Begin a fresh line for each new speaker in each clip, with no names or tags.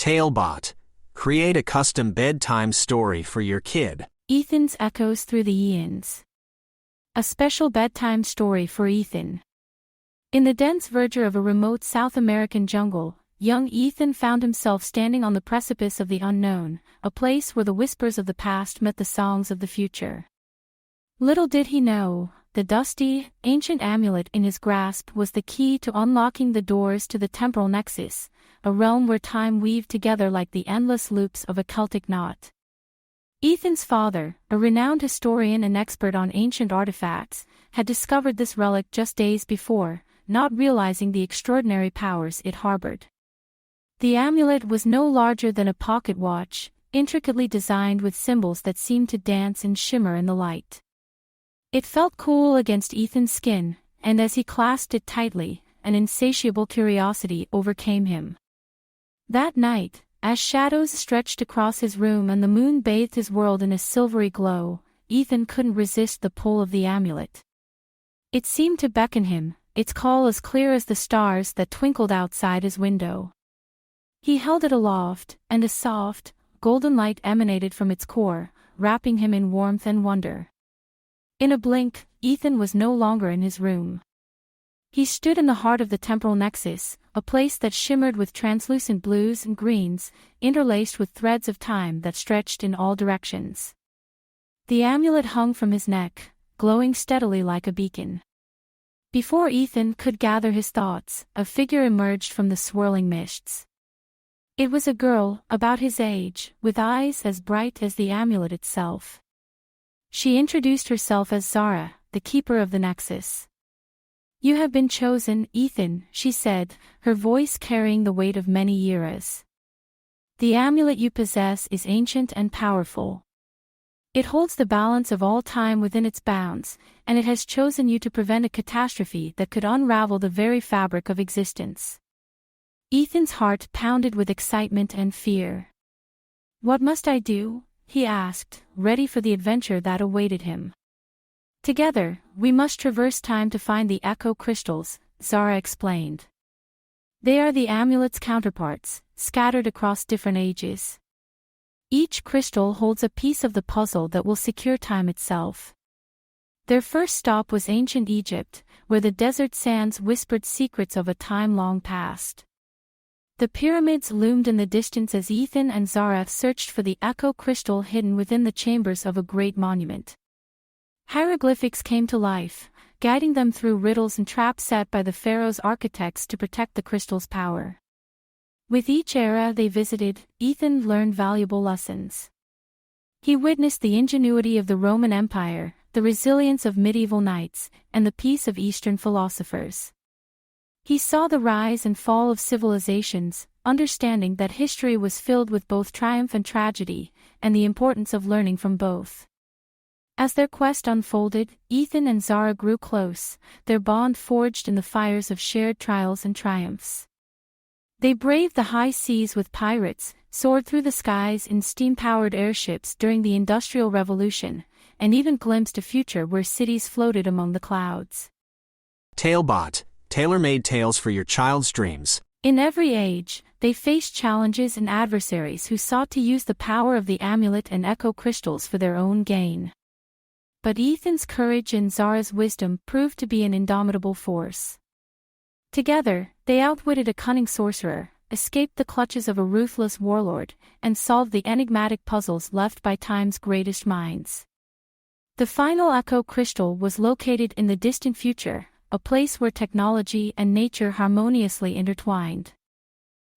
Talebot. Create a custom bedtime story for your kid.
Ethan's echoes through the Eons. A special bedtime story for Ethan. In the dense verdure of a remote South American jungle, young Ethan found himself standing on the precipice of the unknown, a place where the whispers of the past met the songs of the future. Little did he know, the dusty, ancient amulet in his grasp was the key to unlocking the doors to the Temporal Nexus, a realm where time weaved together like the endless loops of a Celtic knot. Ethan's father, a renowned historian and expert on ancient artifacts, had discovered this relic just days before, not realizing the extraordinary powers it harbored. The amulet was no larger than a pocket watch, intricately designed with symbols that seemed to dance and shimmer in the light. It felt cool against Ethan's skin, and as he clasped it tightly, an insatiable curiosity overcame him. That night, as shadows stretched across his room and the moon bathed his world in a silvery glow, Ethan couldn't resist the pull of the amulet. It seemed to beckon him, its call as clear as the stars that twinkled outside his window. He held it aloft, and a soft, golden light emanated from its core, wrapping him in warmth and wonder. In a blink, Ethan was no longer in his room. He stood in the heart of the Temporal Nexus, a place that shimmered with translucent blues and greens, interlaced with threads of time that stretched in all directions. The amulet hung from his neck, glowing steadily like a beacon. Before Ethan could gather his thoughts, a figure emerged from the swirling mists. It was a girl, about his age, with eyes as bright as the amulet itself. She introduced herself as Zara, the keeper of the Nexus. "You have been chosen, Ethan," she said, her voice carrying the weight of many eras. "The amulet you possess is ancient and powerful. It holds the balance of all time within its bounds, and it has chosen you to prevent a catastrophe that could unravel the very fabric of existence." Ethan's heart pounded with excitement and fear. "What must I do?" he asked, ready for the adventure that awaited him. "Together, we must traverse time to find the echo crystals," Zara explained. "They are the amulet's counterparts, scattered across different ages. Each crystal holds a piece of the puzzle that will secure time itself." Their first stop was ancient Egypt, where the desert sands whispered secrets of a time long past. The pyramids loomed in the distance as Ethan and Zara searched for the echo crystal hidden within the chambers of a great monument. Hieroglyphics came to life, guiding them through riddles and traps set by the pharaoh's architects to protect the crystal's power. With each era they visited, Ethan learned valuable lessons. He witnessed the ingenuity of the Roman Empire, the resilience of medieval knights, and the peace of Eastern philosophers. He saw the rise and fall of civilizations, understanding that history was filled with both triumph and tragedy, and the importance of learning from both. As their quest unfolded, Ethan and Zara grew close, their bond forged in the fires of shared trials and triumphs. They braved the high seas with pirates, soared through the skies in steam-powered airships during the Industrial Revolution, and even glimpsed a future where cities floated among the clouds.
Talebot. Tailor-made tales for your child's dreams.
In every age, they faced challenges and adversaries who sought to use the power of the amulet and echo crystals for their own gain. But Ethan's courage and Zara's wisdom proved to be an indomitable force. Together, they outwitted a cunning sorcerer, escaped the clutches of a ruthless warlord, and solved the enigmatic puzzles left by time's greatest minds. The final echo crystal was located in the distant future, a place where technology and nature harmoniously intertwined.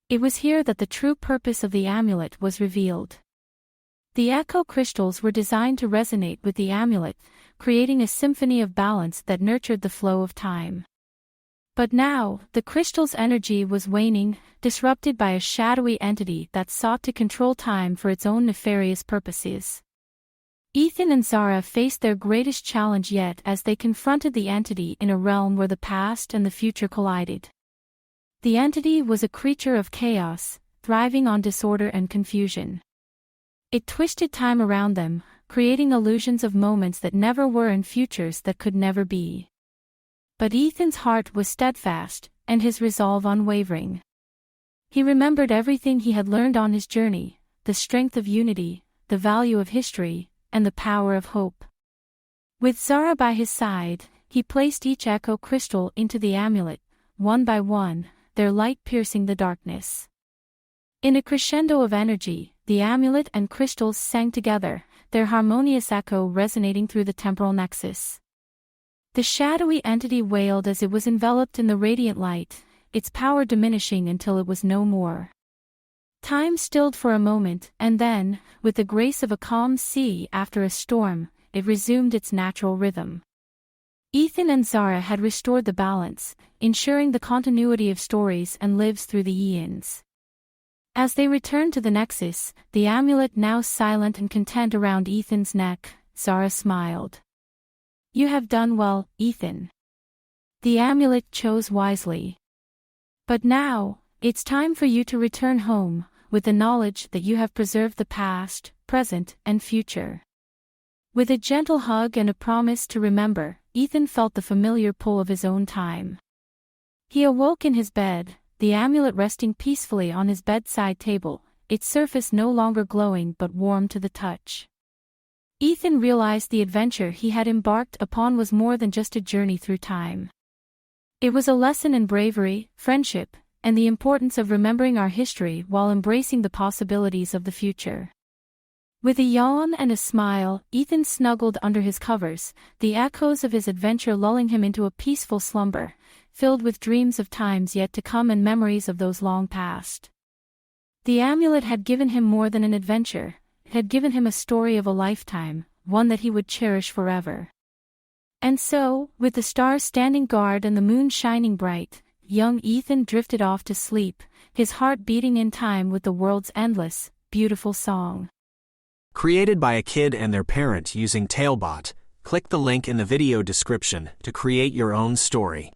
It was here that the true purpose of the amulet was revealed. The echo crystals were designed to resonate with the amulet, creating a symphony of balance that nurtured the flow of time. But now, the crystal's energy was waning, disrupted by a shadowy entity that sought to control time for its own nefarious purposes. Ethan and Zara faced their greatest challenge yet as they confronted the entity in a realm where the past and the future collided. The entity was a creature of chaos, thriving on disorder and confusion. It twisted time around them, creating illusions of moments that never were and futures that could never be. But Ethan's heart was steadfast, and his resolve unwavering. He remembered everything he had learned on his journey, the strength of unity, the value of history, and the power of hope. With Zara by his side, he placed each echo crystal into the amulet, one by one, their light piercing the darkness. In a crescendo of energy, the amulet and crystals sang together, their harmonious echo resonating through the temporal nexus. The shadowy entity wailed as it was enveloped in the radiant light, its power diminishing until it was no more. Time stilled for a moment, and then, with the grace of a calm sea after a storm, it resumed its natural rhythm. Ethan and Zara had restored the balance, ensuring the continuity of stories and lives through the eons. As they returned to the Nexus, the amulet now silent and content around Ethan's neck, Zara smiled. "You have done well, Ethan. The amulet chose wisely. But now, it's time for you to return home, with the knowledge that you have preserved the past, present, and future." With a gentle hug and a promise to remember, Ethan felt the familiar pull of his own time. He awoke in his bed, the amulet resting peacefully on his bedside table, its surface no longer glowing but warm to the touch. Ethan realized the adventure he had embarked upon was more than just a journey through time. It was a lesson in bravery, friendship, and the importance of remembering our history while embracing the possibilities of the future. With a yawn and a smile, Ethan snuggled under his covers, the echoes of his adventure lulling him into a peaceful slumber, filled with dreams of times yet to come and memories of those long past. The amulet had given him more than an adventure, it had given him a story of a lifetime, one that he would cherish forever. And so, with the stars standing guard and the moon shining bright, young Ethan drifted off to sleep, his heart beating in time with the world's endless, beautiful song.
Created by a kid and their parent using Talebot, click the link in the video description to create your own story.